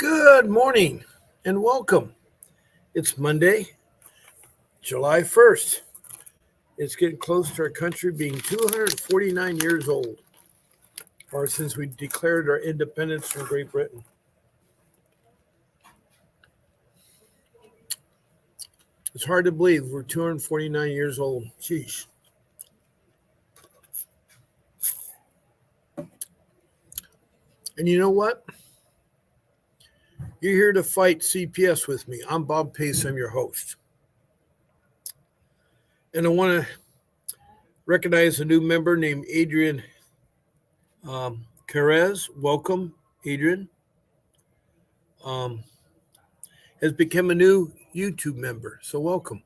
Good morning and welcome. It's Monday, July 1st. It's getting close to our country being 249 years old, or since we declared our independence from Great Britain. It's hard to believe we're 249 years old. Sheesh. And you know what? You're here to fight CPS with me. I'm Bob Pace. I'm your host. And I want to recognize a new member named Adrian Carez. Welcome, Adrian. Has become a new YouTube member. So welcome.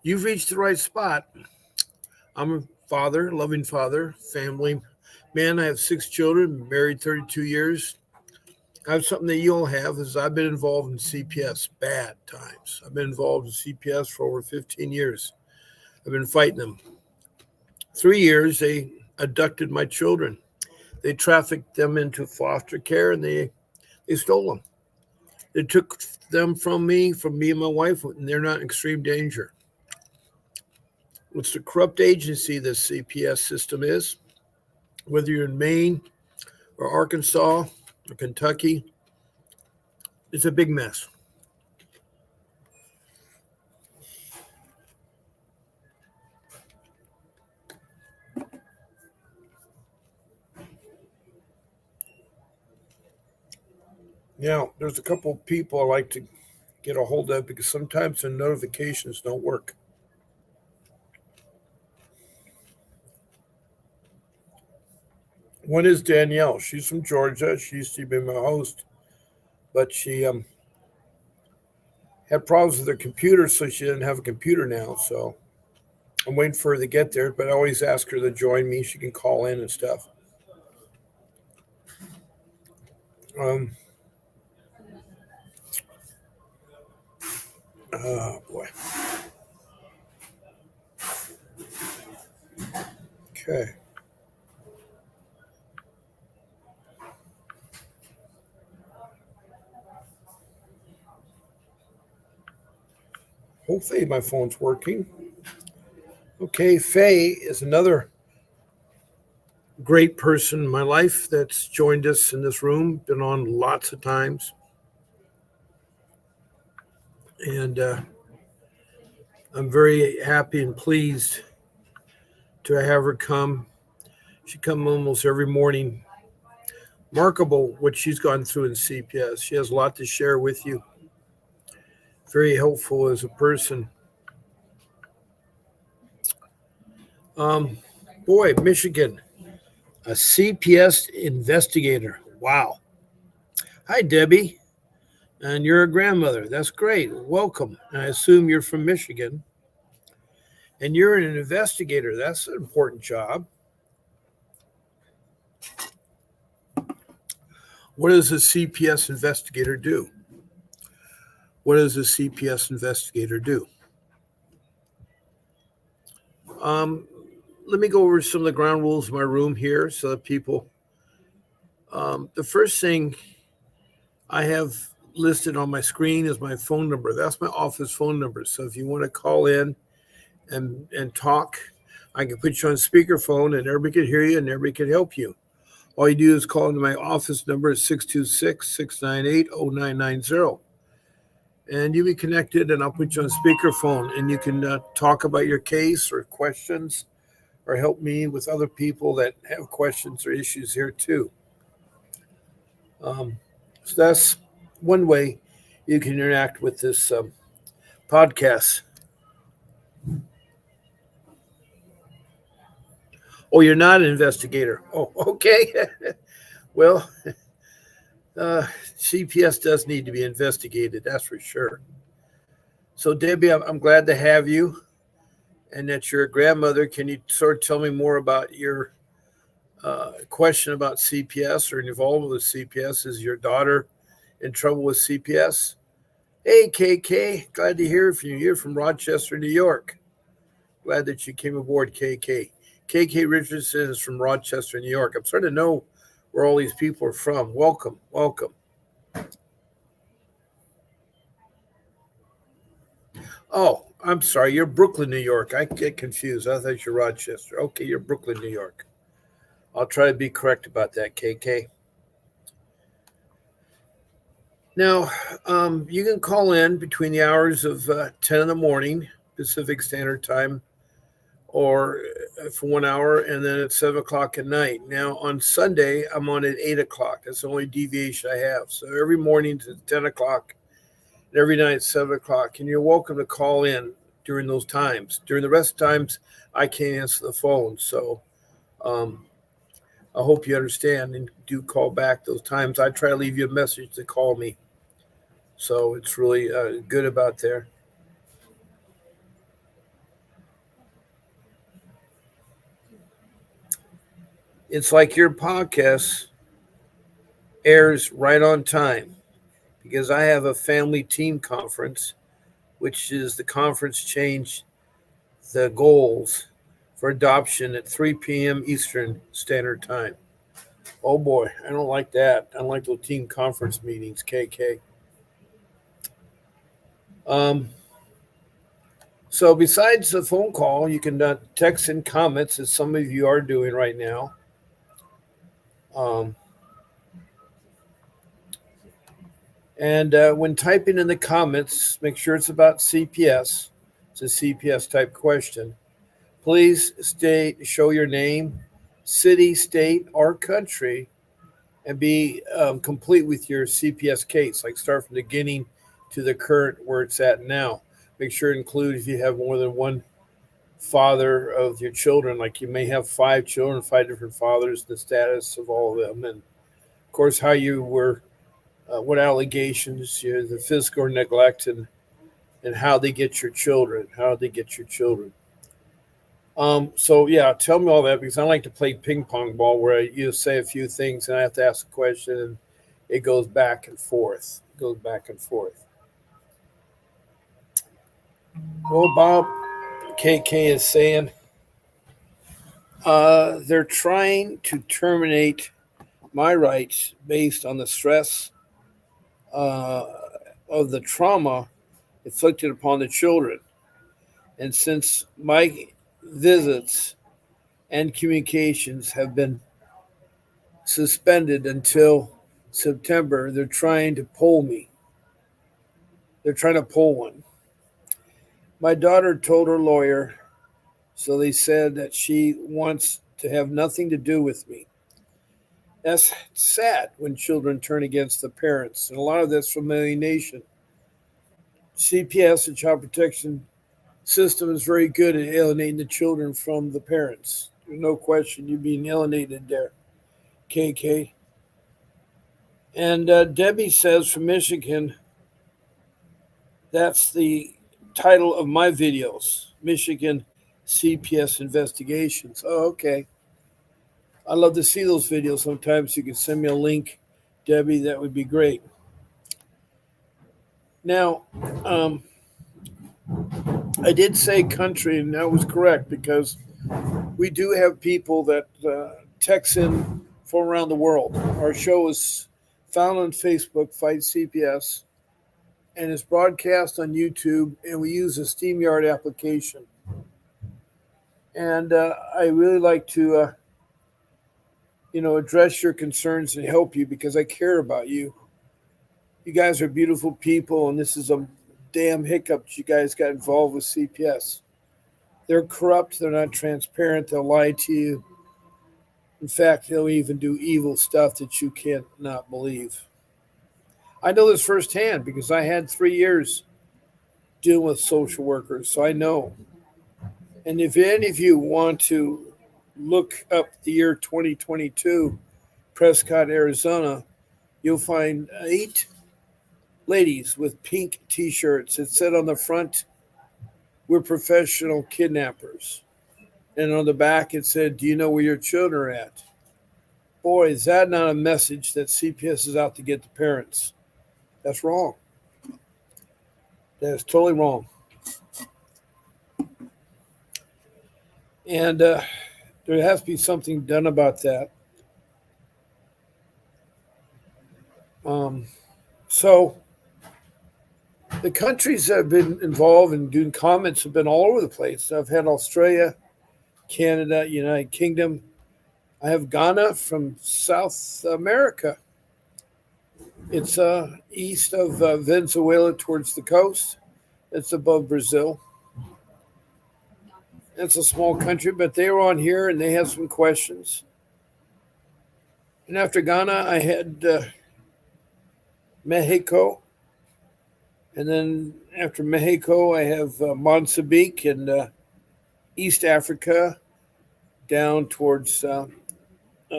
You've reached the right spot. I'm a father, loving father, family man. I have 6 children, married 32 years. I have something that you all have is I've been involved in CPS bad times. I've been involved in CPS for over 15 years. I've been fighting them. 3 years, they abducted my children. They trafficked them into foster care and they stole them. They took them from me and my wife, and they're not in extreme danger. It's the corrupt agency the CPS system is. Whether you're in Maine or Arkansas or Kentucky, it's a big mess. Now, there's a couple of people I like to get a hold of because sometimes the notifications don't work. One is Danielle. She's from Georgia. She used to be my host, but she had problems with her computer, so she didn't have a computer now. So I'm waiting for her to get there, but I always ask her to join me. She can call in and stuff. Oh, boy. Okay. Hopefully my phone's working. Okay, Faye is another great person in my life that's joined us in this room, been on lots of times. And I'm very happy and pleased to have her come. She comes almost every morning. Remarkable what she's gone through in CPS. She has a lot to share with you. Very helpful as a person. Boy, Michigan, a CPS investigator. Wow. Hi, Debbie. And you're a grandmother. That's great. Welcome. And I assume you're from Michigan. And you're an investigator. That's an important job. What does a CPS investigator do? What does a CPS investigator do? Let me go over some of the ground rules of my room here so that people, the first thing I have listed on my screen is my phone number. That's my office phone number. So if you want to call in and talk, I can put you on speakerphone and everybody can hear you and everybody can help you. All you do is call into my office number at 626-698-0990. And you'll be connected and I'll put you on speakerphone and you can talk about your case or questions or help me with other people that have questions or issues here too. So that's one way you can interact with this podcast. Oh, you're not an investigator. Oh, okay. Well, CPS does need to be investigated, that's for sure. So, Debbie, I'm glad to have you and that you're a grandmother. Can you sort of tell me more about your question about CPS or involvement with CPS? Is your daughter in trouble with CPS? Hey, KK, glad to hear from you. You're from Rochester, New York. Glad that you came aboard, KK. KK Richardson is from Rochester, New York. I'm starting to know where all these people are from. Welcome, welcome. Oh, I'm sorry. You're Brooklyn, New York. I get confused. I thought you're Rochester. Okay, you're Brooklyn, New York. I'll try to be correct about that, KK. Now, you can call in between the hours of 10 in the morning, Pacific Standard Time, or for 1 hour, and then at 7 o'clock at night. Now, on Sunday, I'm on at 8 o'clock. That's the only deviation I have. So every morning to 10 o'clock, and every night at 7 o'clock. And you're welcome to call in during those times. During the rest of the times, I can't answer the phone. So um, I hope you understand and do call back those times. I try to leave you a message to call me. So it's really good about there. It's like your podcast airs right on time because I have a family team conference, which is the conference change the goals for adoption at 3 p.m. Eastern Standard Time. Oh boy, I don't like that. I don't like those team conference meetings, KK. Um, so besides the phone call, you can text in comments, as some of you are doing right now. Um, and when typing in the comments, make sure it's about CPS. It's a CPS type question. Please show your name, city, state, or country, and be complete with your CPS case. Like start from the beginning to the current where it's at now. Make sure to include if you have more than one father of your children. Like you may have 5 children, 5 different fathers, the status of all of them, and of course how you were, what allegations, the physical neglect, and how they get your children, how they get your children. So yeah, tell me all that because I like to play ping pong ball where you say a few things and I have to ask a question and it goes back and forth. It goes back and forth. Well, Bob, KK is saying they're trying to terminate my rights based on the stress uh, of the trauma inflicted upon the children. And since my visits and communications have been suspended until September, they're trying to pull me. They're trying to pull one. My daughter told her lawyer, so they said that she wants to have nothing to do with me. That's sad when children turn against the parents, and a lot of that's from alienation. CPS, the Child Protection System, is very good at alienating the children from the parents. There's no question you're being alienated there, KK. And Debbie says from Michigan, that's the title of my videos, Michigan CPS Investigations. Oh, okay. I'd love to see those videos sometimes. You can send me a link, Debbie. That would be great. Now, I did say country, and that was correct because we do have people that text in from around the world. Our show is found on Facebook, Fight CPS, and it's broadcast on YouTube, and we use a SteamYard application. And I really like to, address your concerns and help you because I care about you. You guys are beautiful people, and this is a damn hiccup that you guys got involved with CPS. They're corrupt. They're not transparent. They'll lie to you. In fact, they'll even do evil stuff that you can't not believe. I know this firsthand because I had 3 years dealing with social workers, so I know. And if any of you want to look up the year 2022, Prescott, Arizona, you'll find 8 ladies with pink t-shirts. It said on the front, "We're professional kidnappers." And on the back, it said, "Do you know where your children are at?" Boy, is that not a message that CPS is out to get the parents? That's wrong. That is totally wrong. And there has to be something done about that. So the countries that have been involved in doing comments have been all over the place. I've had Australia, Canada, United Kingdom. I have Ghana from South America. It's east of Venezuela towards the coast. It's above Brazil. It's a small country, but they were on here and they had some questions. And after Ghana, I had Mexico. And then after Mexico, I have Mozambique and East Africa down towards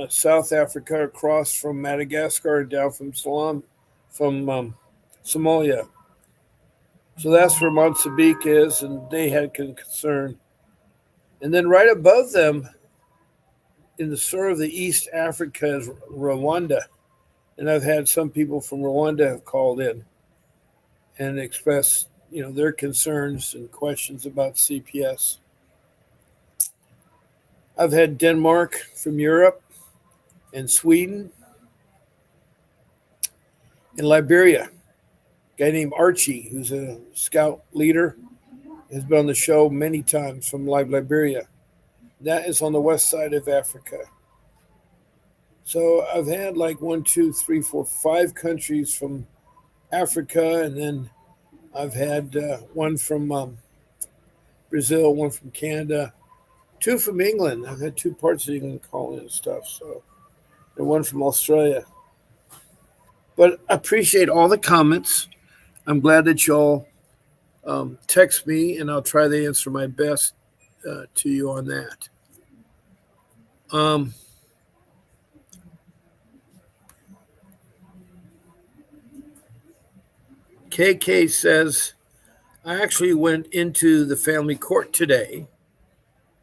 South Africa, across from Madagascar, down from Somalia. So that's where Mozambique is, and they had concern. And then right above them, in the sort of the East Africa, is Rwanda. And I've had some people from Rwanda have called in and expressed, their concerns and questions about CPS. I've had Denmark from Europe and Sweden and Liberia. A guy named Archie, who's a scout leader, has been on the show many times from Liberia. That is on the west side of Africa. So I've had like 1, 2, 3, 4, 5 countries from Africa, and then I've had one from Brazil, one from Canada, 2 from England. I've had 2 parts of England calling and stuff. So, and 1 from Australia. But I appreciate all the comments. I'm glad that y'all text me, and I'll try to answer my best to you on that. KK says, I actually went into the family court today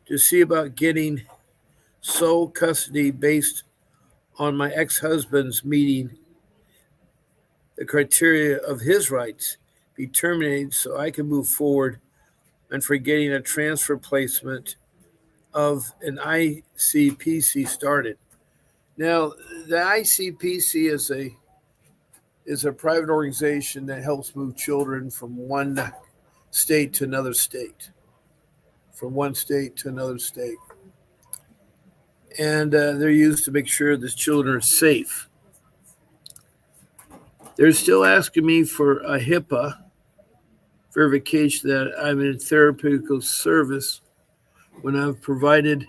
to see about getting sole custody based on my ex-husband's meeting the criteria of his rights be terminated so I can move forward and for getting a transfer placement of an ICPC started. Now, the ICPC is a private organization that helps move children from one state to another state, from one state to another state. And they're used to make sure the children are safe. They're still asking me for a HIPAA verification that I'm in therapeutic service when I've provided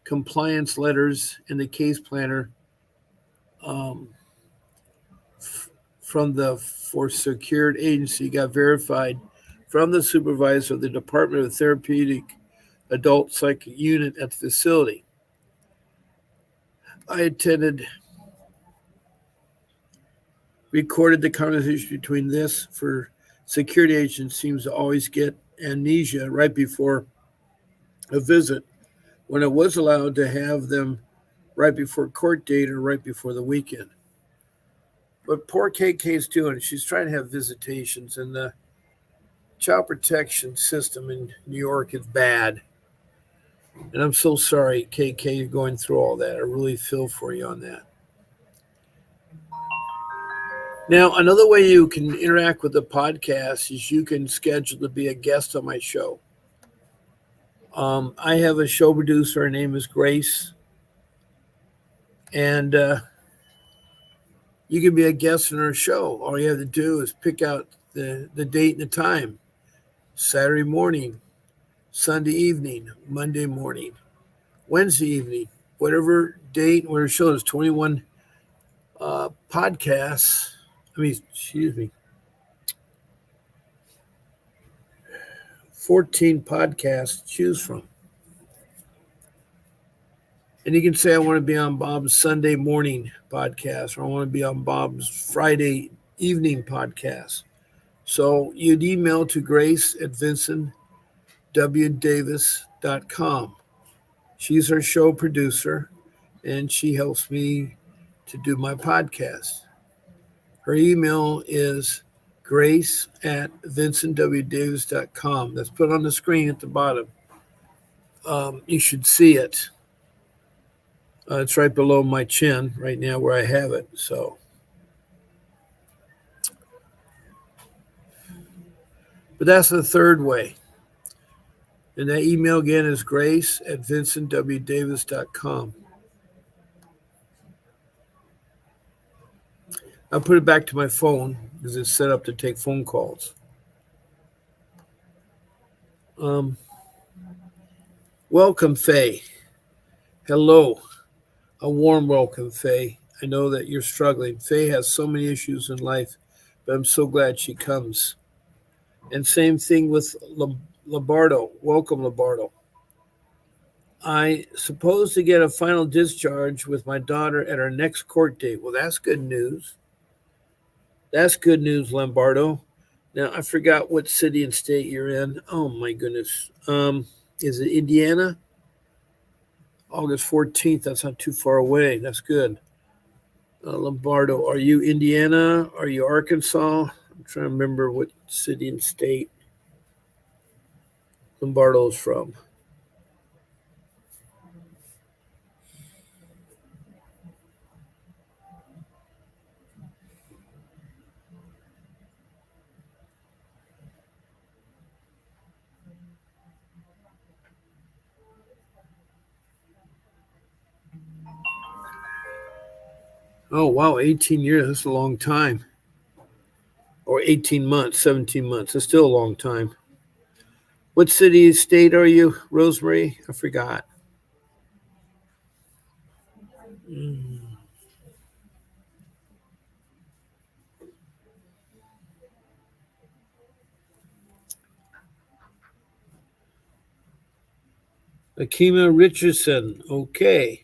compliance letters in the case planner from the for secured agency got verified from the supervisor of the Department of Therapeutic Adult Psychic Unit at the facility. I recorded the conversation between this for security agents seems to always get amnesia right before a visit when it was allowed to have them right before court date or right before the weekend. But poor KK's doing it. She's trying to have visitations, and the child protection system in New York is bad. And I'm so sorry, KK, you're going through all that. I really feel for you on that. Now, another way you can interact with the podcast is you can schedule to be a guest on my show. I have a show producer. Her name is Grace. And you can be a guest on her show. All you have to do is pick out the date and the time. Saturday morning, Sunday evening, Monday morning, Wednesday evening, whatever date, whatever show. There's 21 podcasts. 14 podcasts to choose from. And you can say, I want to be on Bob's Sunday morning podcast, or I want to be on Bob's Friday evening podcast. So you'd email to Grace at vincentwdavis.com. She's our show producer, and she helps me to do my podcast. Her email is grace at vincentwdavis.com. That's put on the screen at the bottom. You should see it. It's right below my chin right now where I have it. So But that's the third way. And that email again is grace@vincentwdavis.com. I'll put it back to my phone because it's set up to take phone calls. Um, Welcome, Faye. Hello. A warm welcome, Faye. I know that you're struggling. Faye has so many issues in life, but I'm so glad she comes. And same thing with Labardo. Welcome, Labardo. I suppose to get a final discharge with my daughter at our next court date. Well, that's good news. That's good news, Lombardo. Now I forgot what city and state you're in. Oh my goodness. Is it Indiana? August 14th. That's not too far away. That's good. Lombardo, are you Indiana? Are you Arkansas? I'm trying to remember what city and state Lombardo is from. Oh, wow, 18 years. That's a long time. Or 18 months, 17 months. That's still a long time. What city and state are you, Rosemary? I forgot. Akima Richardson. Okay.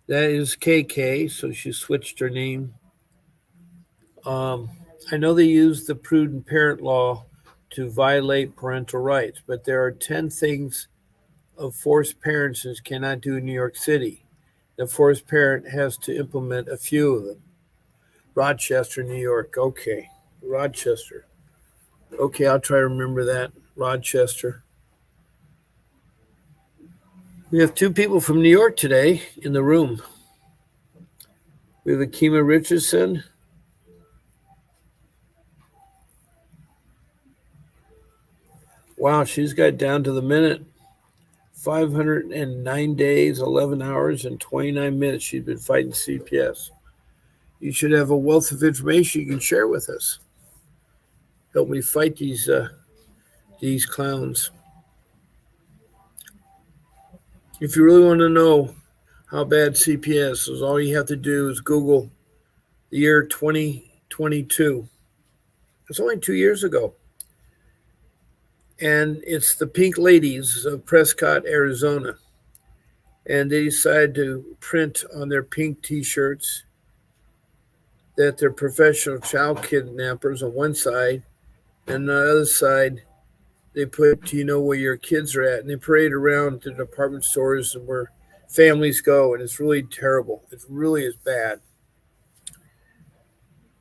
That is KK, so she switched her name. Um, I know they use the prudent parent law to violate parental rights, but there are 10 things a forced parent cannot do in New York City. The forced parent has to implement a few of them. Rochester, New York. Okay. Rochester. Okay, I'll try to remember that. Rochester. We have two people from New York today in the room. We have Akima Richardson. Wow, she's got down to the minute. 509 days, 11 hours, and 29 minutes she's been fighting CPS. You should have a wealth of information you can share with us. Help me fight these clowns. If you really want to know how bad CPS is, all you have to do is Google the year 2022. It's only 2 years ago. And it's the Pink Ladies of Prescott, Arizona. And they decided to print on their pink t-shirts that they're professional child kidnappers on one side, and on the other side they put, do you know where your kids are at? And they parade around the department stores and where families go, and it's really terrible. It really is bad.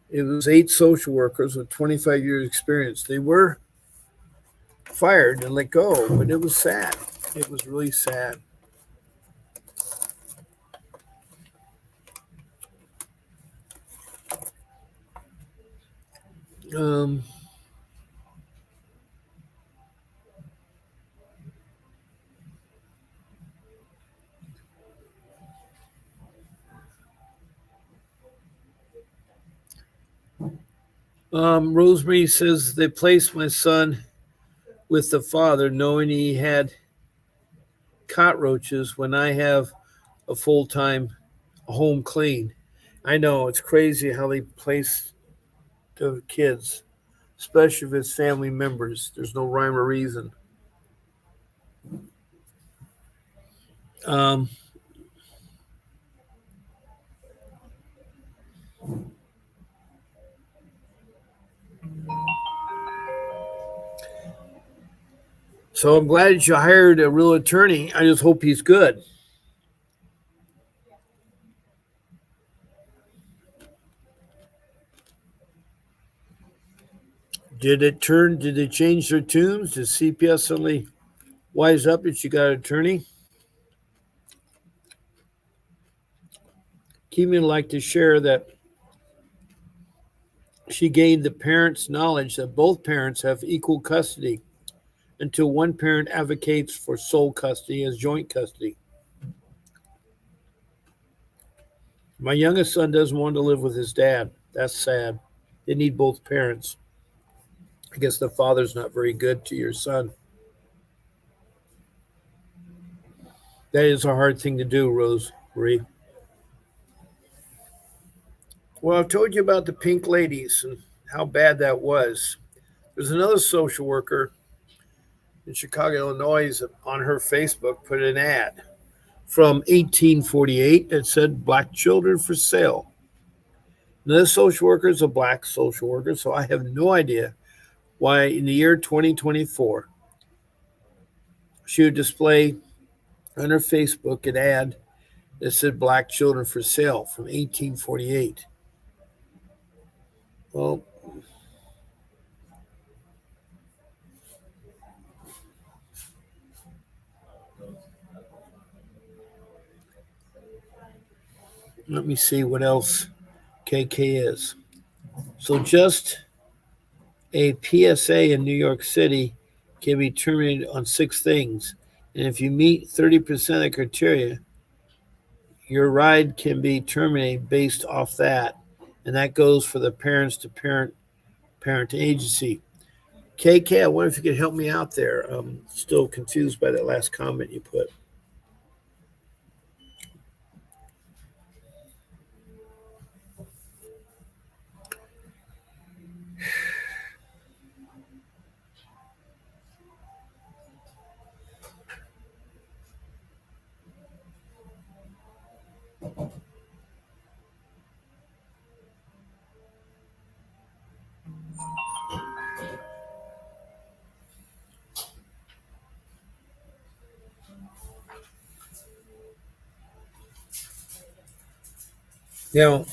It was 8 social workers with 25 years experience. They were fired and let go, but it was sad. It was really sad. Um, Rosemary says they placed my son with the father, knowing he had cockroaches when I have a full time home clean. I know it's crazy how they place the kids, especially if it's family members. There's no rhyme or reason. Um, so I'm glad that you hired a real attorney. I just hope he's good. Did they change their tunes? Did CPS suddenly wise up that you got an attorney? Keegan would like to share that She gained the parents' knowledge that both parents have equal custody until one parent advocates for sole custody as joint custody. My youngest son doesn't want to live with his dad. That's sad. They need both parents. I guess the father's not very good to your son. That is a hard thing to do, Rose Marie. Well, I've told you about the pink ladies and how bad that was. There's another social worker in Chicago, Illinois, that on her Facebook put an ad from 1848 that said black children for sale. Now, this social worker is a black social worker, so I have no idea why in the year 2024 she would display on her Facebook an ad that said black children for sale from 1848. Well, let me see what else KK is. So just a PSA in New York City can be terminated on 6 things. And if you meet 30% of the criteria, your ride can be terminated based off that. And that goes for the parents to parent agency. KK, I wonder if you could help me out there. I'm still confused by that last comment you put. Now,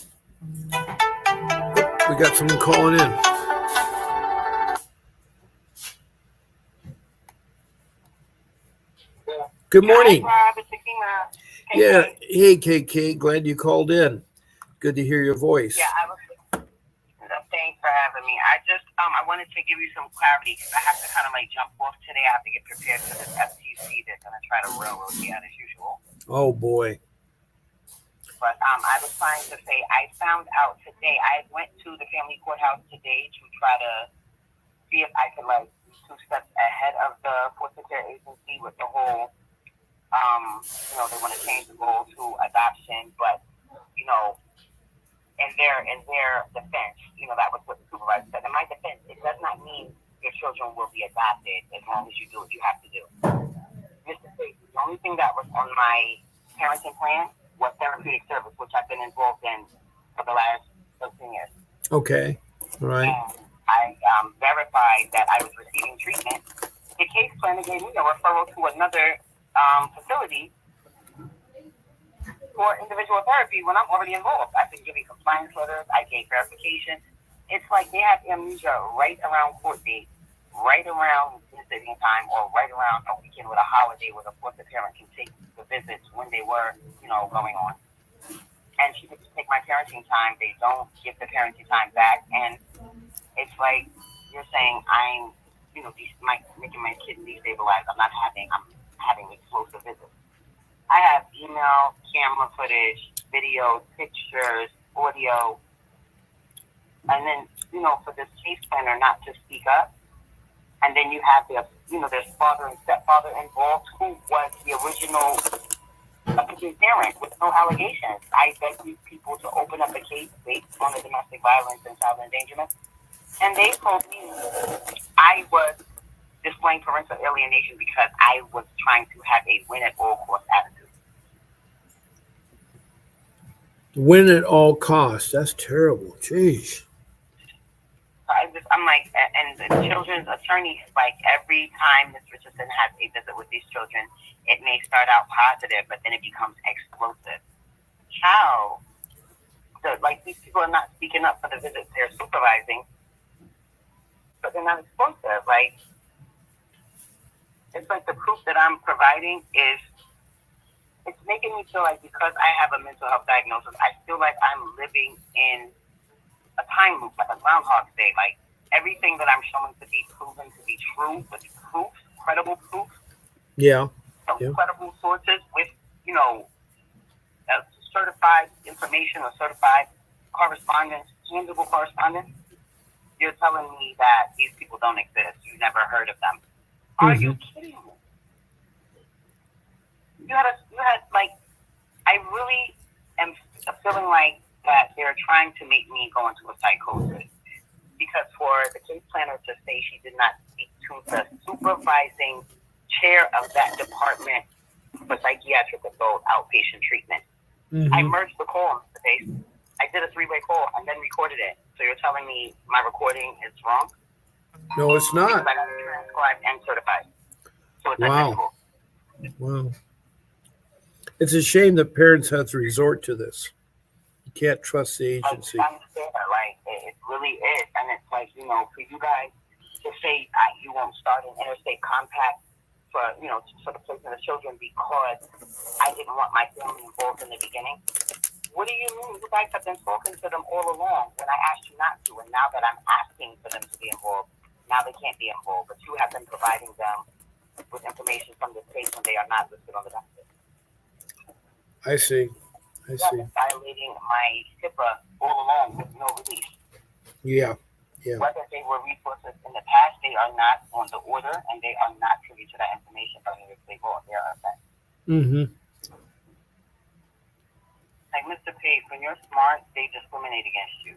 we got someone calling in. Good morning. Hi, Rob. It's Akima. Yeah. Hey, KK. Glad you called in. Good to hear your voice. Yeah, I was. Thanks for having me. I wanted to give you some clarity because I have to kind of like jump off today. I have to get prepared for this FTC that's going to try to railroad me out as usual. Oh boy. But I was trying to say I found out today. I went to the family courthouse today to try to see if I could like be 2 steps ahead of the foster care agency with the whole. They want to change the goal to adoption, but in their defense, that was what the supervisor said. In my defense, it does not mean your children will be adopted as long as you do what you have to do. Just to say, the only thing that was on my parenting plan was therapeutic service, which I've been involved in for the last 13 years. Okay. All right. And I verified that I was receiving treatment. The case planner gave me a referral to another facility for individual therapy when I'm already involved. I've been giving compliance letters. I gave verification. It's like they have amnesia right around court date, right around visiting time, or right around a weekend with a holiday where the foster parent can take the visits when they were, going on. And she could just take my parenting time. They don't give the parenting time back. And it's like you're saying I'm, making my kid destabilized. I'm having explosive visits. I have email, camera footage, video, pictures, audio, and then, for this case planner not to speak up. And then you have there's father and stepfather involved who was the original parent with no allegations. I begged these people to open up a case based on the domestic violence and child endangerment. And they told me I was displaying parental alienation because I was trying to have a win at all cost attitude. Win at all costs. That's terrible. Jeez. I'm like, and the children's attorney, like every time Ms. Richardson has a visit with these children, it may start out positive, but then it becomes explosive. How? These people are not speaking up for the visits they're supervising, but they're not explosive. It's like the proof that I'm providing it's making me feel like because I have a mental health diagnosis, I feel like I'm living in a time loop, like a Groundhog Day. Like everything that I'm showing to be proven to be true with proof, credible proof, Yeah. credible sources with, you know, certified information or certified correspondence, tangible correspondence. You're telling me that these people don't exist. You never heard of them. Are you kidding me? You had like, I really am feeling like that they're trying to make me go into a psychosis. Because for the case planner to say she did not speak to the supervising chair of that department for psychiatric adult outpatient treatment. I merged the call, Mr. Pace. I did a 3-way call and then recorded it. So you're telling me my recording is wrong? No, it's not. Because I got it transcribed and certified. So it's Wow. Wow. It's a shame that parents have to resort to this. You can't trust the agency. I'm scared, like, it really is. And it's like, you know, for you guys to say you won't start an interstate compact for, you know, for the placement of children because I didn't want my family involved in the beginning. What do you mean? You guys have been talking to them all along when I asked you not to, and now that I'm asking for them to be involved, now they can't be involved. But you have been providing them with information from the state when they are not listed on the document. I see. You have been violating my HIPAA all along with no release. Yeah. Whether they were resources in the past, they are not on the order, and they are not privy to that information by New York State law. They are offense. Like Mr. Pace, when you're smart, they discriminate against you.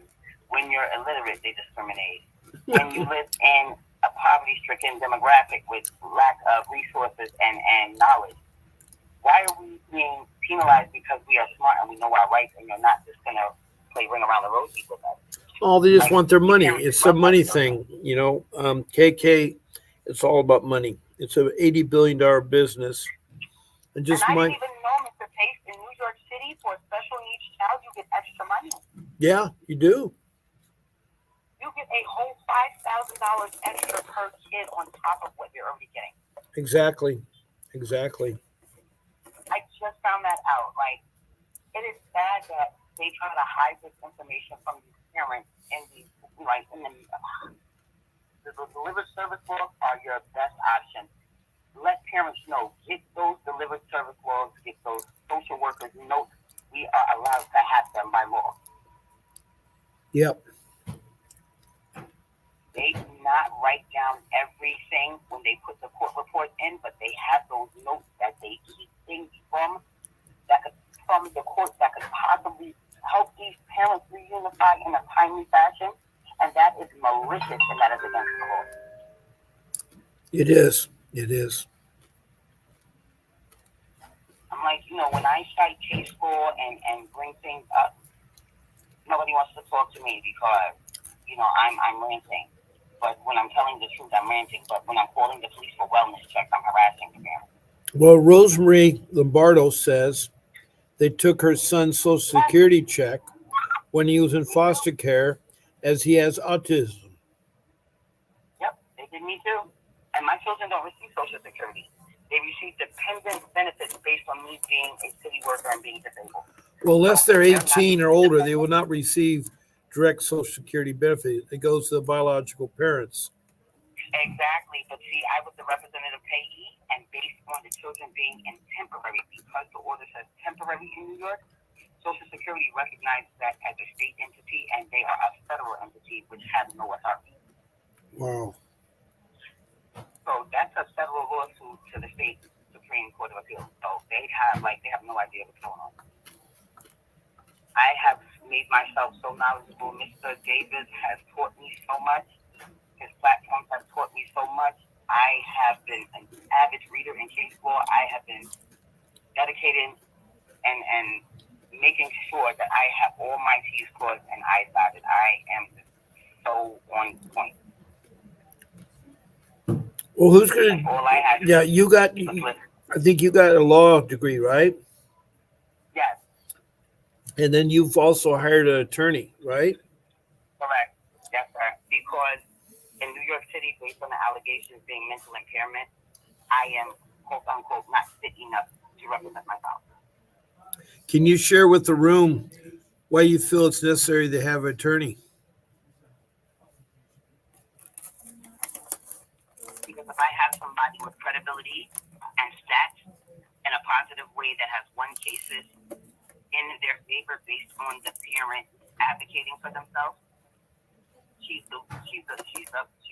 When you're illiterate, they discriminate. When you live in a poverty-stricken demographic with lack of resources and knowledge, why are we being penalized because we are smart and we know our rights, and you're not just going to play ring around the rosy with us? Oh, they just want their money. It's a money thing, you know. KK, it's all about money. It's an $80 billion business. And just I didn't even know, Mr. Pace, in New York City, for a special needs child, you get extra money. Yeah, you do. You get a whole $5,000 extra per kid on top of what you're already getting. Exactly. I just found that out. Like, it is sad that they try to hide this information from these parents in these, like, in the delivered service logs are your best option. Let parents know. Get those delivered service logs. Get those social workers notes. We are allowed to have them by law. Yep. They do not write down everything when they put the court report in, but they have those notes that they keep things from the court that could possibly help these parents reunify in a timely fashion, and that is malicious and that is against the law. It is. I'm like, you know, when I cite case law and bring things up, nobody wants to talk to me because, you know, I'm ranting. But when I'm telling the truth, I'm ranting. But when I'm calling the police for wellness checks, I'm harassing the parents. Well, Rosemary Lombardo says they took her son's Social Security check when he was in foster care as he has autism. Yep, they did me too. And my children don't receive Social Security. They receive dependent benefits based on me being a city worker and being disabled. Well, unless they're 18 or older, they will not receive direct Social Security benefit. It goes to the biological parents. Exactly. But see, I was the representative payee, and based on the children being in temporary, because the order says temporary in New York, Social Security recognizes that as a state entity, and they are a federal entity which has no authority. Wow. So that's a federal lawsuit to the state Supreme Court of Appeals. So they have no idea what's going on. I have made myself so knowledgeable. Mr. Davis has taught me so much. His platforms have taught me so much. I have been an avid reader in case law. I have been dedicated and making sure that I have all my T's crossed and I's dotted. I am so on point. Well, who's gonna? Yeah, you got. I think you got a law degree, right? Yes. And then you've also hired an attorney, right? Correct. Yes, sir. Because in New York City, based on the allegations being mental impairment, I am, quote unquote, not fit enough to represent myself. Can you share with the room why you feel it's necessary to have an attorney? accountability and stats in a positive way that has won cases in their favor based on the parent advocating for themselves. She's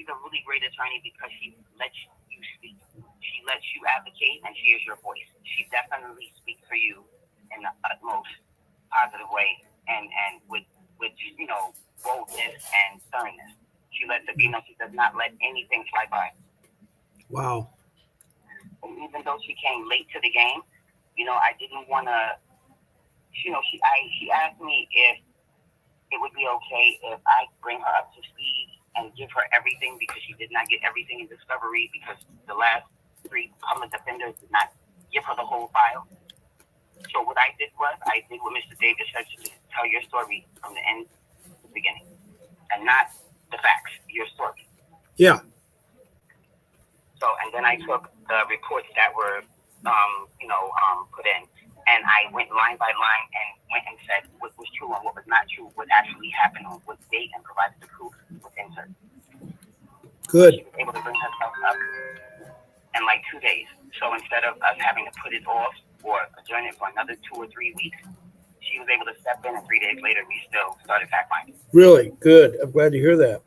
a really great attorney because she lets you speak. She lets you advocate, and she is your voice. She definitely speaks for you in the utmost positive way, and with boldness and sternness. She lets it be known she does not let anything slide by. Wow. And even though she came late to the game, I didn't want to. She asked me if it would be okay if I bring her up to speed and give her everything because she did not get everything in discovery because the last 3 public defenders did not give her the whole file. So what I did was I did what Mr. Davis said to me: tell your story from the end to the beginning, and not the facts. Your story. Yeah. So, and then I took the reports that were, put in, and I went line by line and went and said what was true and what was not true, what actually happened on what date, and provided the proof with insert. Good. She was able to bring herself up in like 2 days. So instead of us having to put it off or adjourn it for another 2 or 3 weeks, she was able to step in, and 3 days later, we still started fact finding. Really good. I'm glad to hear that.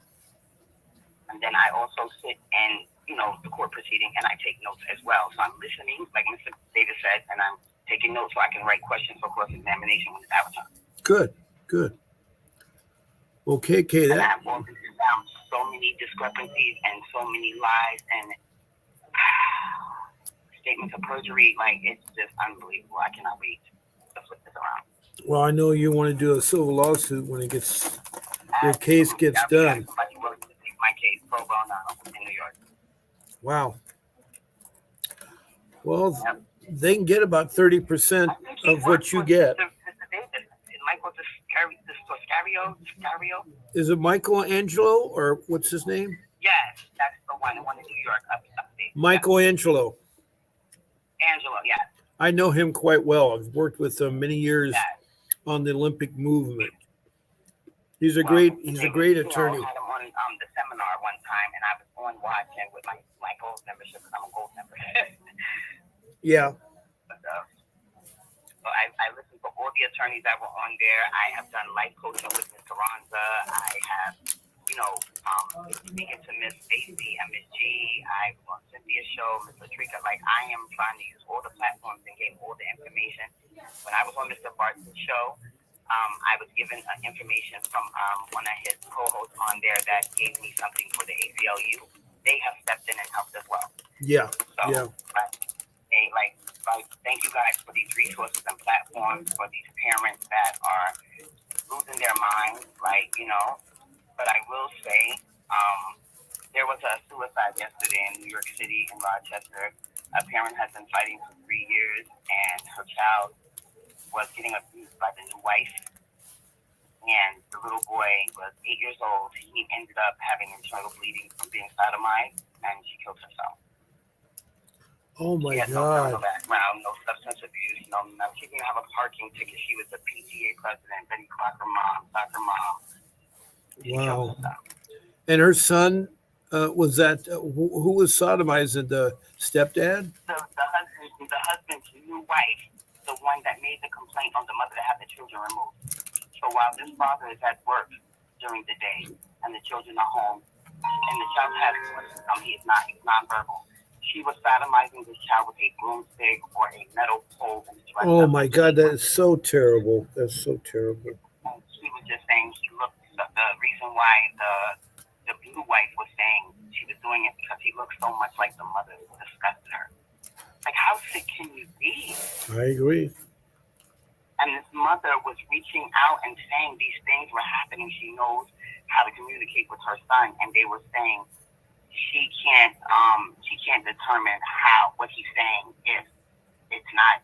And then I also sit in, the court proceeding, and I take notes as well. So I'm listening, like Mr. Davis said, and I'm taking notes so I can write questions for cross-examination when it's our time. Good. Okay, Kay. And I've always found so many discrepancies and so many lies and statements of perjury. Like, it's just unbelievable. I cannot wait to flip this around. Well, I know you want to do a civil lawsuit when your case gets done. Somebody willing to take my case pro bono in New York. Wow. Well, they can get about 30% of what you get. Mr. Davis, Michael Scario? Is it Michelangelo or what's his name? Yes, that's the one in New York, upstate. Michelangelo. Angelo, yes. I know him quite well. I've worked with him many years on the Olympic movement. He's a great attorney. I had him on the seminar one time, and I was on watching with my gold membership because I'm a gold member. Yeah. So I listened to all the attorneys that were on there. I have done life coaching with Ms. Carranza. I have, speaking to Miss Stacy and Miss G. I was on Cynthia's show, Miss Latrika. Like, I am trying to use all the platforms and get all the information. When I was on Mr. Barton's show, I was given information from one of his co-hosts on there that gave me something for the ACLU. They have stepped in and helped as well. Yeah. So, yeah. Thank you guys for these resources and platforms for these parents that are losing their minds, But I will say, there was a suicide yesterday in New York City, in Rochester. A parent has been fighting for 3 years, and her child was getting abused by the new wife. And the little boy was 8 years old. He ended up having internal bleeding from being sodomized, and she killed herself. Oh my God. No background, no substance abuse, she didn't have a parking ticket. She was the PTA president, Betty Crocker mom, soccer mom. Wow. And her son, was that, who was sodomizing, the stepdad? The husband's new wife, the one that made the complaint on the mother to have the children removed. So while this father is at work during the day and the children are home, and the child has he's nonverbal. She was sodomizing this child with a broomstick or a metal pole. Oh my God, that is so terrible. That's so terrible. And she was just saying the reason why the blue wife was saying she was doing it because he looked so much like the mother. It disgusted her. Like, how sick can you be? I agree. And this mother was reaching out and saying these things were happening. She knows how to communicate with her son, and they were saying she can't determine what he's saying if it's not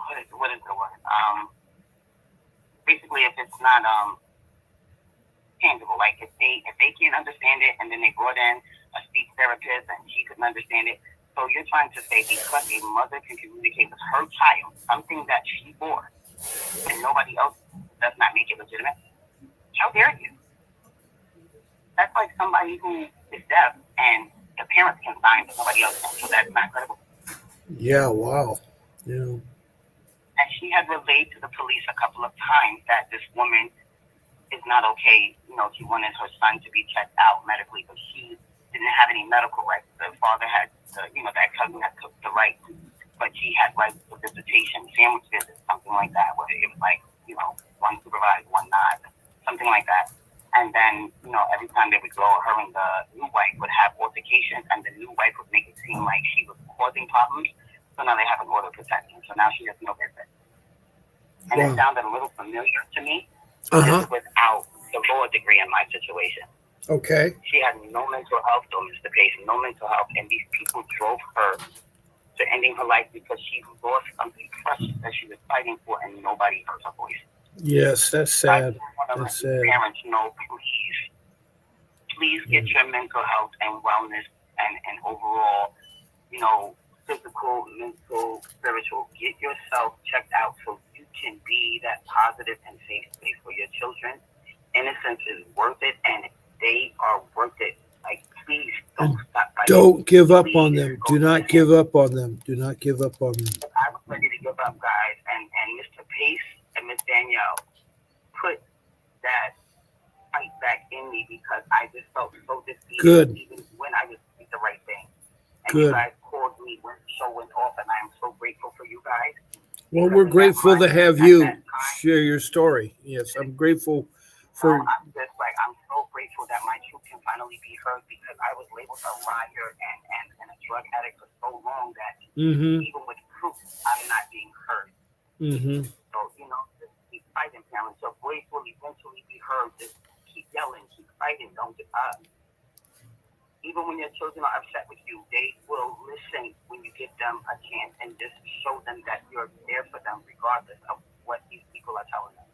what is the word? Basically, if it's not tangible, like if they can't understand it, and then they brought in a speech therapist and she couldn't understand it. So you're trying to say because a mother can communicate with her child something that she bore, and nobody else does not make it legitimate? How dare you? That's like somebody who is deaf and the parents can sign, but nobody else can. So that's not credible. Yeah, wow. Yeah. And she had relayed to the police a couple of times that this woman is not okay. She wanted her son to be checked out medically, but she didn't have any medical rights. The father had, that cousin had took the rights, but she had rights to visitation, sandwich visits, something like that, where it was like, one supervised, one not, something like that. And then, every time they would go, her and the new wife would have altercations, and the new wife would make it seem like she was causing problems. So now they have an order of protection. So now she has no business. And it sounded a little familiar to me, just without the law degree in my situation. Okay. She had no mental health, though, Mr. Pace, no mental health. And these people drove her to ending her life because she lost something precious that she was fighting for, and nobody heard her voice. Yes, that's sad. That's sad. Parents know, please get your mental health and wellness and overall, physical, mental, spiritual. Get yourself checked out so you can be that positive and safe space for your children. Innocence is worth it, and they are worth it. Like, please don't stop fighting. Don't give up on them. Do not give up on them. Do not give up on them. I was ready to give up, guys. And Mr. Pace and Miss Danielle put that fight back in me because I just felt so defeated. Good. Even when I was doing the right thing. And Good. you guys called me when the show went off, and I am so grateful for you guys. Well, we're grateful to have you share your story. Yes, I'm grateful for. I'm just like, I'm so grateful that my truth can finally be heard because I was labeled a liar and a drug addict for so long that even with proof, I'm not being heard. So, just keep fighting, parents. Your voice will eventually be heard. Just keep yelling, keep fighting. Don't give up. Even when your children are upset with you, they will listen when you give them a chance and just show them that you're there for them regardless of what these people are telling them.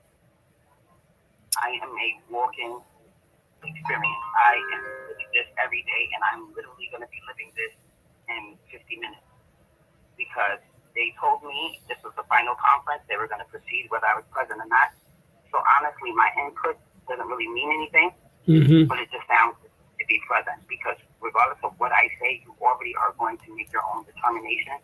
I am a walking experience. I am living this every day, and I'm literally going to be living this in 50 minutes because they told me this was the final conference. They were going to proceed whether I was present or not. So honestly, my input doesn't really mean anything, but it just sounds to be present because regardless of what I say, you already are going to make your own determination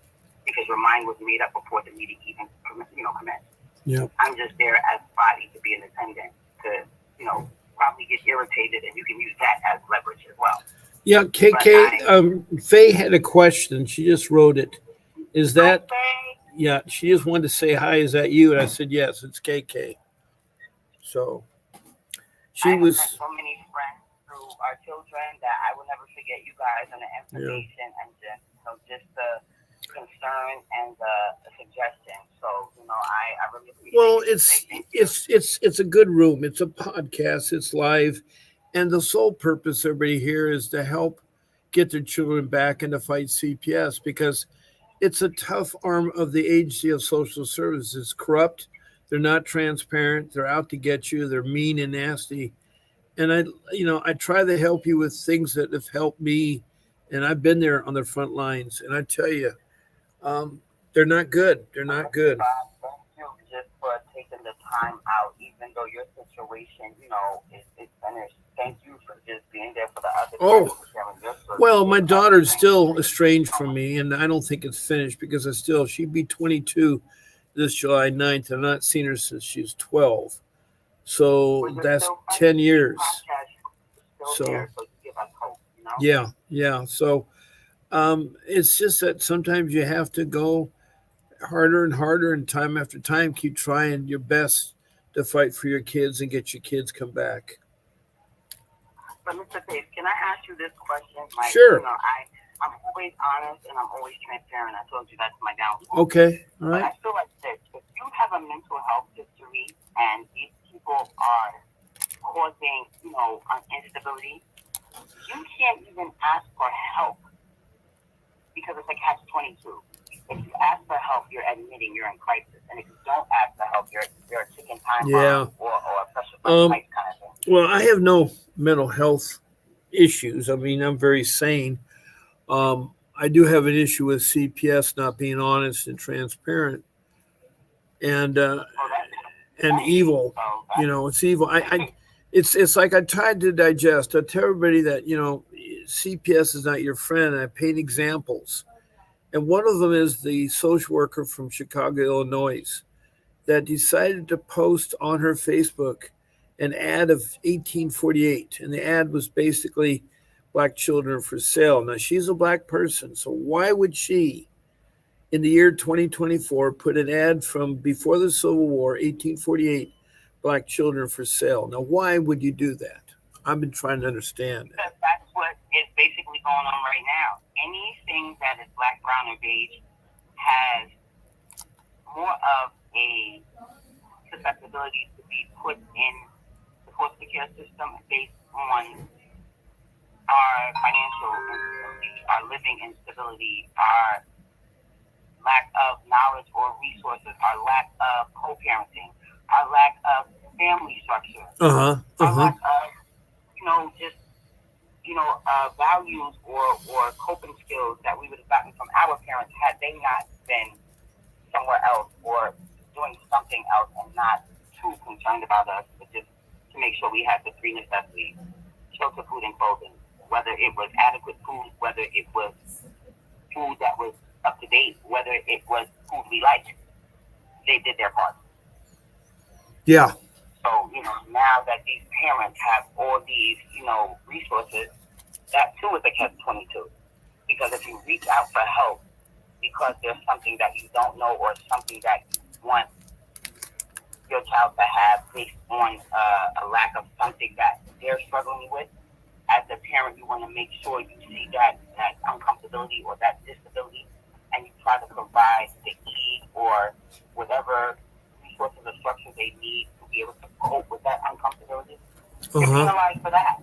because your mind was made up before the meeting even commenced. Yep. I'm just there as body to be an attendant to probably get irritated, and you can use that as leverage as well. Yeah, KK, Faye had a question. She just wrote it. Is that? Yeah, she just wanted to say hi. Is that you? And I said yes. It's KK. So she was. Met so many friends through our children that I will never forget you guys and the information and just the concern and the suggestion. So I really appreciate. Well, it's a good room. It's a podcast. It's live, and the sole purpose everybody here is to help get their children back and to fight CPS because it's a tough arm of the agency of social services. Corrupt. They're not transparent. They're out to get you. They're mean and nasty. And I try to help you with things that have helped me, and I've been there on the front lines. And I tell you, they're not good. They're not good. Thank you just for taking the time out, even though your situation, is finished. Thank you for just being there for the other. Well, my daughter's still estranged from me, and I don't think it's finished because she'd be 22 this July 9th. I've not seen her since she was 12. So that's 10 years. So yeah. So it's just that sometimes you have to go harder and harder, and time after time, keep trying your best to fight for your kids and get your kids come back. But Mr. Pace, can I ask you this question? Sure. I'm always honest and I'm always transparent. I told you that's my downfall. Okay, all right. But I feel like this: if you have a mental health history and these people are causing, instability, you can't even ask for help because it's like catch-22. If you ask for help, you're admitting you're in crisis, and if you don't ask for help, you're a ticking time bomb or a pressure type kind of thing. Well, I have no mental health issues. I mean, I'm very sane. I do have an issue with CPS not being honest and transparent, and evil. It's evil. It's like I tried to digest. I tell everybody that CPS is not your friend, and I paint examples. And one of them is the social worker from Chicago, Illinois, that decided to post on her Facebook an ad of 1848. And the ad was basically black children for sale. Now, she's a black person, so why would she, in the year 2024, put an ad from before the Civil War, 1848, black children for sale? Now, why would you do that? I've been trying to understand that. Because that's what is basically going on right now. Anything that is black, brown, and beige has more of a susceptibility to be put in the foster care system based on our financial instability, our living instability, our lack of knowledge or resources, our lack of co-parenting, our lack of family structure, our lack of, just values or coping skills that we would have gotten from our parents had they not been somewhere else or doing something else and not too concerned about us, but just to make sure we had the three necessities: shelter, food, and clothing. Whether it was adequate food, whether it was food that was up to date, whether it was food we liked, they did their part. Yeah. So, now that these parents have all these, resources, that too is a catch-22. Because if you reach out for help because there's something that you don't know or something that you want your child to have based on a lack of something that they're struggling with, as a parent, you want to make sure you see that uncomfortability or that disability, and you try to provide the key or whatever resources or structure they need to be able to cope with that uncomfortability. You're penalized for that.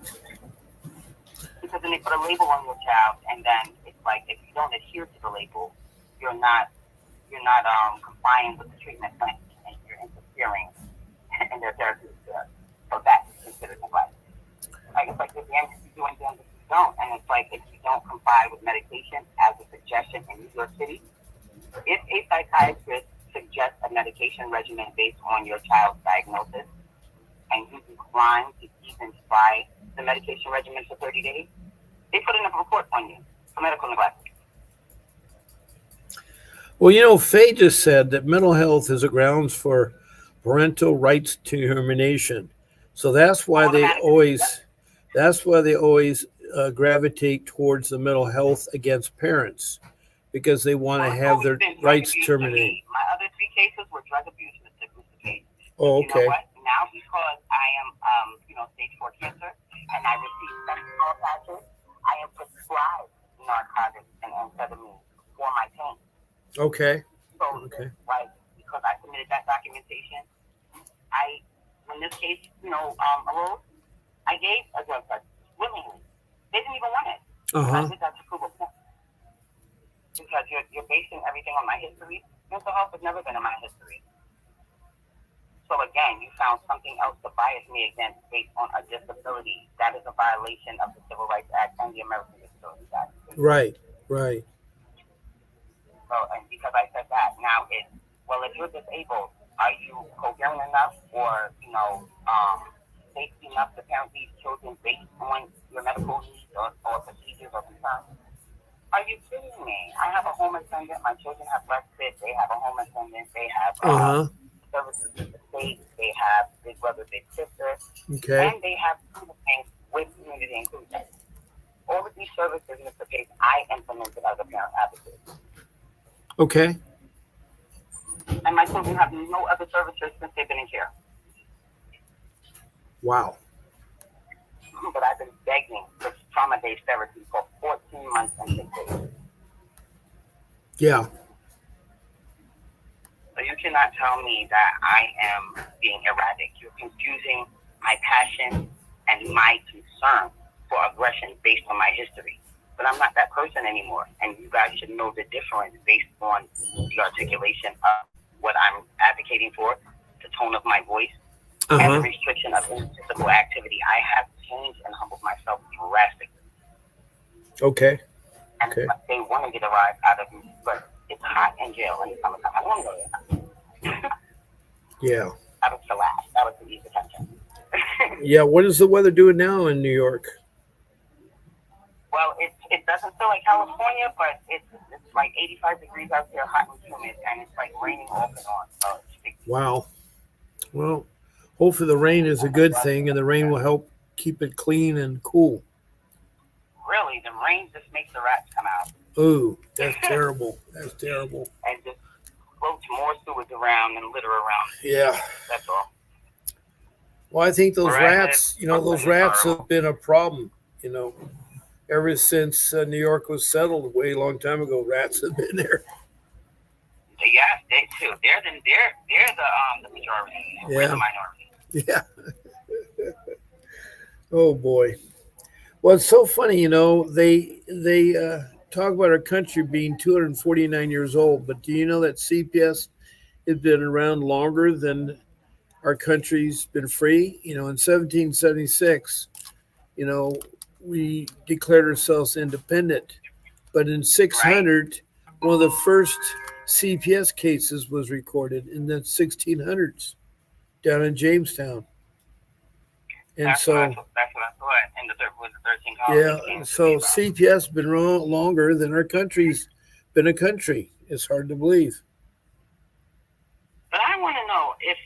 Because then they put a label on your child, and then it's like if you don't adhere to the label, you're not complying with the treatment plan, and you're interfering in their therapeutic care. So that's considered neglect. Like it's like at the end if you do and then if you don't, and it's like if you don't comply with medication as a suggestion in New York City, if a psychiatrist suggests a medication regimen based on your child's diagnosis, and you decline to even try the medication regimen for 30 days, they put in a report on you for medical neglect. Well, Faye just said that mental health is a grounds for parental rights termination. So that's why they always gravitate towards the mental health against parents, because they want to have their rights terminated. My other three cases were drug abuse, Mr. Page. Oh, okay. You know what? Now because I am, stage 4 cancer, and I receive fentanyl patches, I am prescribed narcotics and amphetamines for my pain. Okay. So, right, because I submitted that documentation, when this case, arose, I gave a drug test willingly. They didn't even want it. I did that to prove a point. Because you're basing everything on my history. Mental health has never been in my history. So again, you found something else to bias me against based on a disability. That is a violation of the Civil Rights Act and the American Disabilities Act. Right. So, and because I said that, now it's, well, if you're disabled, are you coherent enough or, safety enough to parent these children based on your medical needs or procedures or concerns? Are you kidding me? I have a home attendant. My children have breastfed. They have a home attendant. They have services in the state. They have big brother, big sister. Okay. And they have things with community inclusion. All of these services, Mr. Pace, I implemented as a parent advocate. Okay. And my children have no other services since they've been in care. Wow. But I've been begging for trauma-based therapy for 14 months and 6 days. Yeah. So you cannot tell me that I am being erratic. You're confusing my passion and my concern for aggression based on my history. But I'm not that person anymore. And you guys should know the difference based on the articulation of what I'm advocating for, the tone of my voice, and the restriction of any physical activity. I have changed and humbled myself drastically. Okay. And they want to get a rise out of me, but it's hot in jail in the summertime. I don't want to go there. Yeah. That was the last. That was the east attention. Yeah. What is the weather doing now in New York? Well, feel like California, but it's like 85 degrees out there, hot and humid, and it's like raining off and on. So it's sticky. Wow. Well, hopefully the rain is a good thing, and the rain will help keep it clean and cool. Really, the rain just makes the rats come out. Ooh, that's terrible. That's terrible. And just floats more sewage around and litter around. Yeah. That's all. Well, I think those rats, those rats horrible. have been a problem, ever since New York was settled way long time ago. Rats have been there. Yes, they too. They're the majority. Yeah. We're the minority. Yeah. Oh boy. Well, it's so funny, they talk about our country being 249 years old, but do you know that CPS has been around longer than our country's been free? In 1776, we declared ourselves independent, but in 600, one of the first CPS cases was recorded in the 1600s down in Jamestown. And that's what I thought in the 13 colonies. yeah, so CPS been around longer than our country's been a country. It's hard to believe. But I want to know if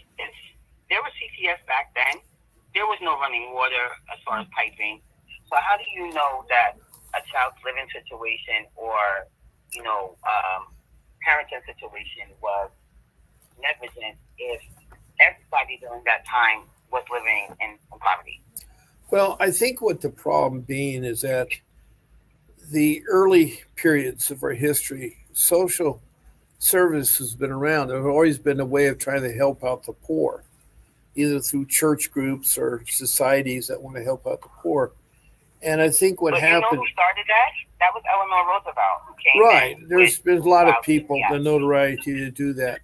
there was CPS back then, there was no running water as far as piping. So how do you know that a child's living situation or parenting situation was negligent if everybody during that time was living in poverty? Well, I think what the problem being is that the early periods of our history, social service has been around. There's always been a way of trying to help out the poor, either through church groups or societies that want to help out the poor. And I think what happened. You know who started that? That was Eleanor Roosevelt, who came. Right. There's a lot of people, the notoriety to do that.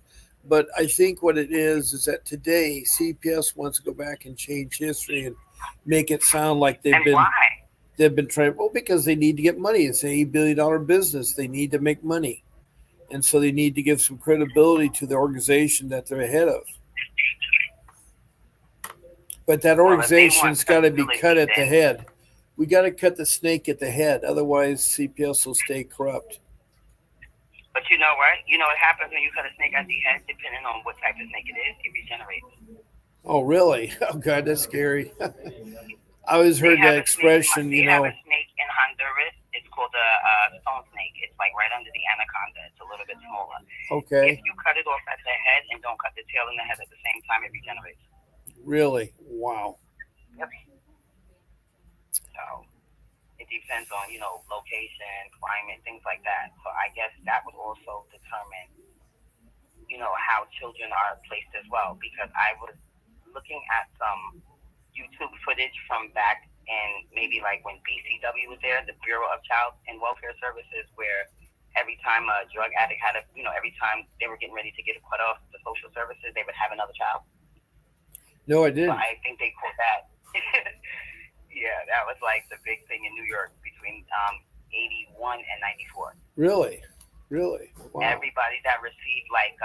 But I think what it is that today CPS wants to go back and change history and make it sound like why? They've been trying. Well, because they need to get money. It's an $8 billion business. They need to make money, and so they need to give some credibility to the organization that they're ahead of. But that organization's got to be cut at the head. We got to cut the snake at the head, otherwise CPS will stay corrupt. But you know what? You know what happens when you cut a snake at the head, depending on what type of snake it is, it regenerates. Oh, really? Oh, God, that's scary. I always heard that expression, They have a snake in Honduras. It's called a stone snake. It's like right under the anaconda. It's a little bit smaller. Okay. If you cut it off at the head and don't cut the tail and the head at the same time, it regenerates. Really? Wow. Yep. So it depends on, location, climate, things like that. So I guess that would also determine, how children are placed as well. Because I was looking at some YouTube footage from back in maybe like when BCW was there, the Bureau of Child and Welfare Services, where every time a drug addict had every time they were getting ready to get cut off the social services, they would have another child. No, I didn't. So I think they called that. Yeah, that was like the big thing in New York between 81 and 94. Really? Wow. Everybody that received like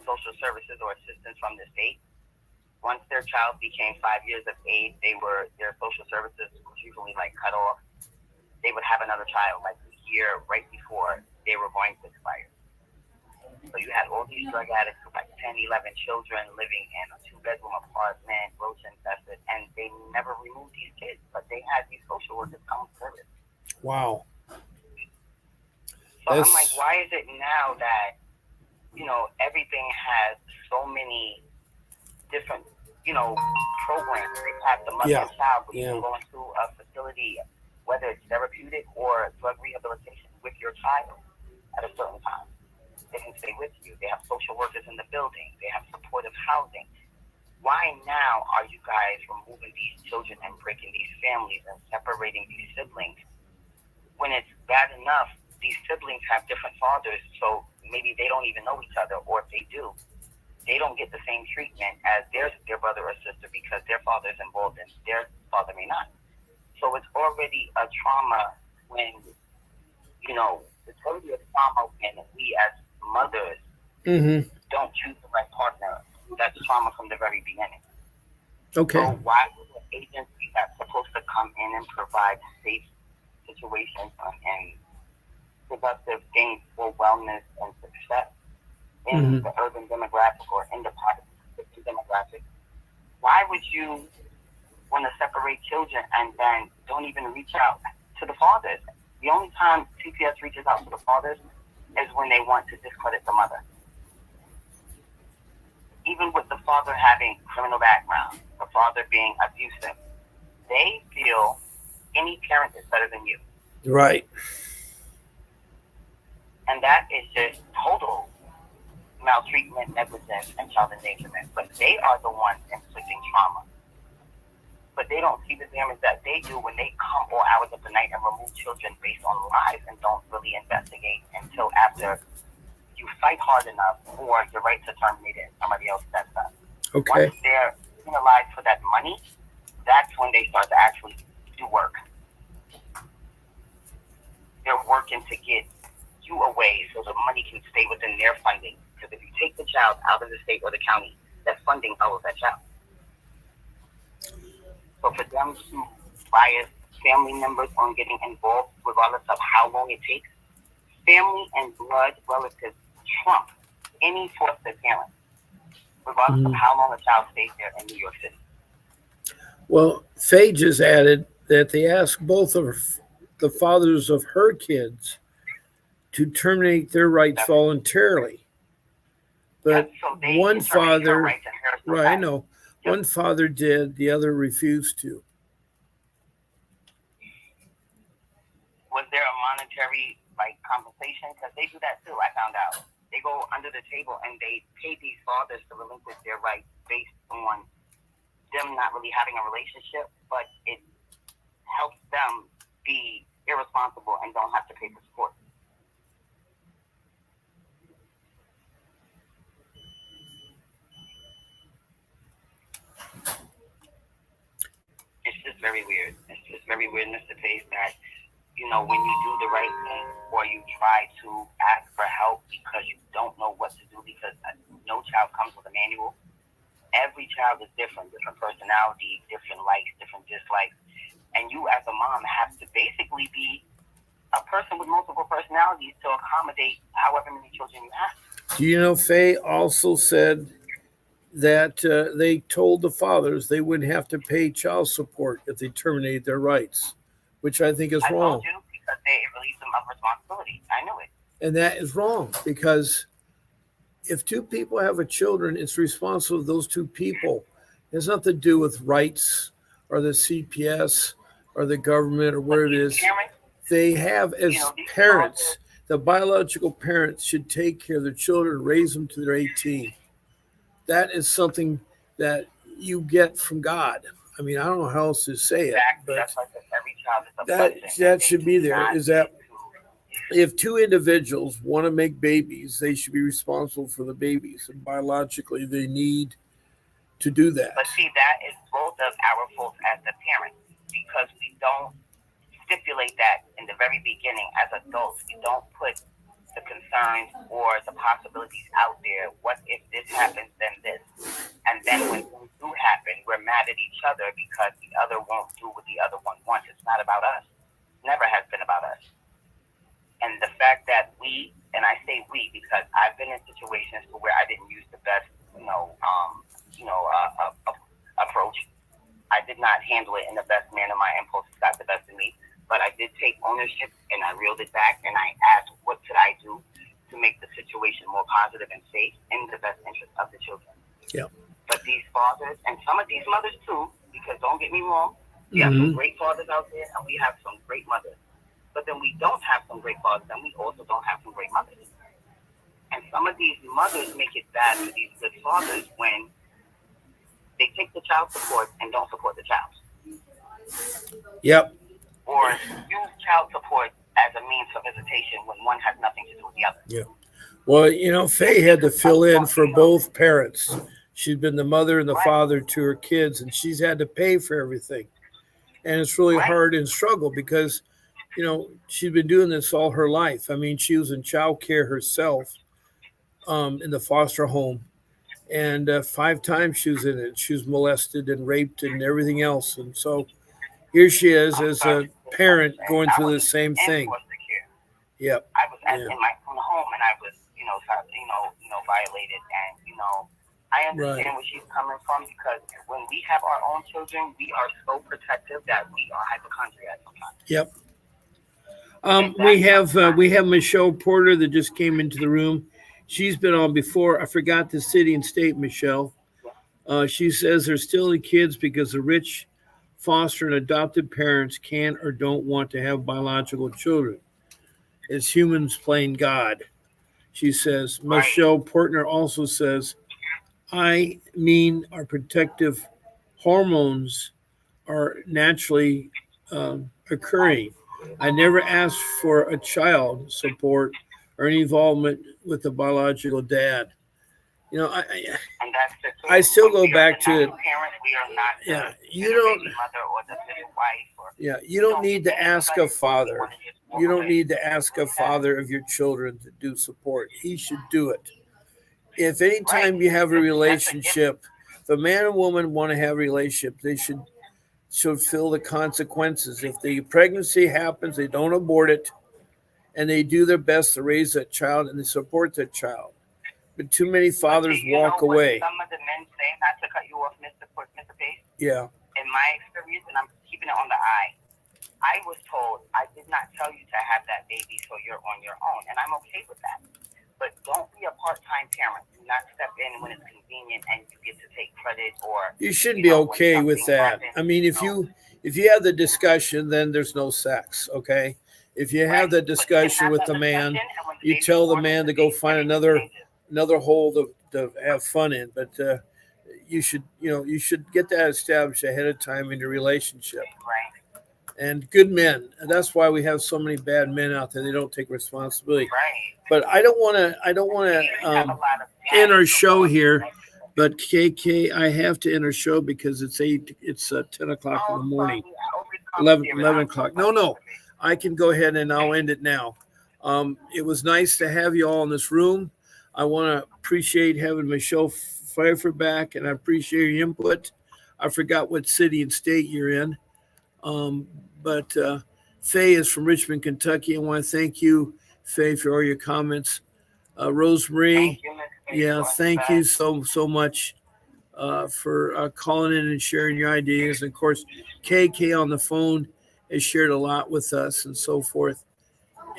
social services or assistance from the state, once their child became 5 years of age, their social services was usually like cut off. They would have another child like a year right before they were going to expire. So you had all these drug addicts with like 10, 11 children living in a 2-bedroom apartment, roach infested, and they never removed these kids, but they had these social workers come service. Wow. So I'm like, why is it now that, everything has so many different, programs? They have the mother and child, where you can go into a facility, whether it's therapeutic or drug rehabilitation with your child at a certain time. They can stay with you. They have social workers in the building. They have supportive housing. Why now are you guys removing these children and breaking these families and separating these siblings? When it's bad enough, these siblings have different fathers, so maybe they don't even know each other, or if they do, they don't get the same treatment as their brother or sister because their father is involved and their father may not. So it's already a trauma when, it's already a trauma when we as mothers don't choose the right partner. That's trauma from the very beginning. Okay. So why would the agency that's supposed to come in and provide safe situations and productive, gainful wellness and success in Mm-hmm. the urban demographic or in the poverty demographic, why would you want to separate children and then don't even reach out to the fathers? The only time CPS reaches out to the fathers is when they want to discredit the mother. Even with the father having criminal background, the father being abusive, they feel any parent is better than you. Right. And that is just total maltreatment, negligence, and child endangerment. But they are the ones inflicting trauma. But they don't see the damage that they do when they come all hours of the night and remove children based on lies and don't really investigate until after you fight hard enough for your right to terminate it and somebody else steps up. Okay. Once they're penalized for that money, that's when they start to actually do work. They're working to get you away so the money can stay within their funding. Because if you take the child out of the state or the county, that funding follows that child. So for them to bias family members on getting involved, regardless of how long it takes, family and blood relatives trump any foster parent, regardless of how long a child stays there in New York City. Well, Faye just added that they asked both of the fathers of her kids to terminate their rights voluntarily. But so they one can terminate her father, rights and hers no right, I time. know, one father did, the other refused to. Was there a monetary compensation? Because they do that too. I found out they go under the table and they pay these fathers to relinquish their rights based on them not really having a relationship, but it helps them be irresponsible and don't have to pay for support. It's just very weird. It's just very weird, Mr. Pace, that when you do the right thing or you try to ask for help because you don't know what to do, because no child comes with a manual. Every child is different personality, different likes, different dislikes. And you as a mom have to basically be a person with multiple personalities to accommodate however many children you have. Do you know Faye also said that they told the fathers they wouldn't have to pay child support if they terminated their rights, which I think is wrong. I told you because they relieved them of responsibility. I knew it. And that is wrong because if two people have a children, it's responsible of those two people. It has nothing to do with rights or the CPS or the government or where it is. They have as parents, the biological parents should take care of their children, raise them to their 18. That is something that you get from God. I mean, I don't know how else to say it, but that should be there. Is that if two individuals want to make babies, they should be responsible for the babies, and biologically they need to do that. But see, that is both of our faults as the parents because we don't stipulate that in the very beginning as adults. We don't put the concerns or the possibilities out there. What if this happens, then this? And then when things do happen, we're mad at each other because the other won't do what the other one wants. It's not about us. Never has been about us. And the fact that we, and I say we because I've been in situations where I didn't use the best, approach. I did not handle it in the best manner. My impulses got the best of me. But I did take ownership and I reeled it back and I asked what could I do to make the situation more positive and safe in the best interest of the children. Yeah. But these fathers and some of these mothers too, because don't get me wrong, we have some great fathers out there and we have some great mothers. But then we don't have some great fathers and we also don't have some great mothers. And some of these mothers make it bad for these good fathers when they take the child support and don't support the child. Yep. Or use child support as a means for visitation when one has nothing to do with the other. Yeah. Well, Faye had to fill in for both parents. She's been the mother and the father to her kids, and she's had to pay for everything. And it's really hard and struggle because, she's been doing this all her life. I mean, she was in child care herself in the foster home. And 5 times she was in it. She was molested and raped and everything else. And so here she is as a parent going through the same thing. Yep. I was Yeah. in my own home, and I was, violated, and I understand where she's coming from, because when we have our own children, we are so protective that we are hypochondriac sometimes. Yep. We have Michelle Porter that just came into the room. She's been on before. I forgot the city and state, Michelle. She says they're still the kids because the rich foster and adopted parents can or don't want to have biological children. It's humans playing God. She says. Right. Michelle Portner also says, I mean, our protective hormones are naturally occurring. I never asked for a child support or any involvement with the biological dad. And that's the truth. I still go back to parents. We are not you don't mother or the wife. You don't need to ask a father. You don't need to ask a father of your children to do support. He should do it. If anytime you have a relationship, if a man and woman want to have a relationship, they should feel the consequences. If the pregnancy happens, they don't abort it, and they do their best to raise that child and they support that child. But too many fathers walk away. Some of the men say, not to cut you off, Mr. Pace. Yeah. In my experience, and I'm keeping it on the eye, I was told, I did not tell you to have that baby, so you're on your own, and I'm okay with that. But don't be a part-time parent. Do not step in when it's convenient and you get to take credit, or you shouldn't be okay with that. I mean, if you have the discussion, then there's no sex, okay? If you have the discussion with the man, you tell the man to go find another hole to have fun in. But you should get that established ahead of time in your relationship. Right. And good men. And that's why we have so many bad men out there. They don't take responsibility. Right. But I don't want to end our show here. But KK, I have to end our show because it's 10 o'clock in the morning. 11 o'clock. No. I can go ahead and I'll end it now. It was nice to have you all in this room. I want to appreciate having Michelle Pfeiffer back, and I appreciate your input. I forgot what city and state you're in. But Faye is from Richmond, Kentucky. I want to thank you, Faye, for all your comments. Rosemary, thank you so much for calling in and sharing your ideas. And of course, KK on the phone has shared a lot with us and so forth.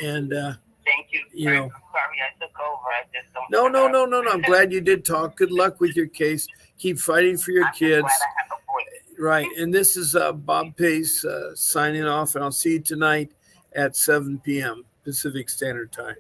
And thank you. I'm sorry I took over. I just don't. No. I'm glad you did talk. Good luck with your case. Keep fighting for your kids. Glad I have a voice. Right. And this is Bob Pace signing off, and I'll see you tonight at 7 p.m. Pacific Standard Time.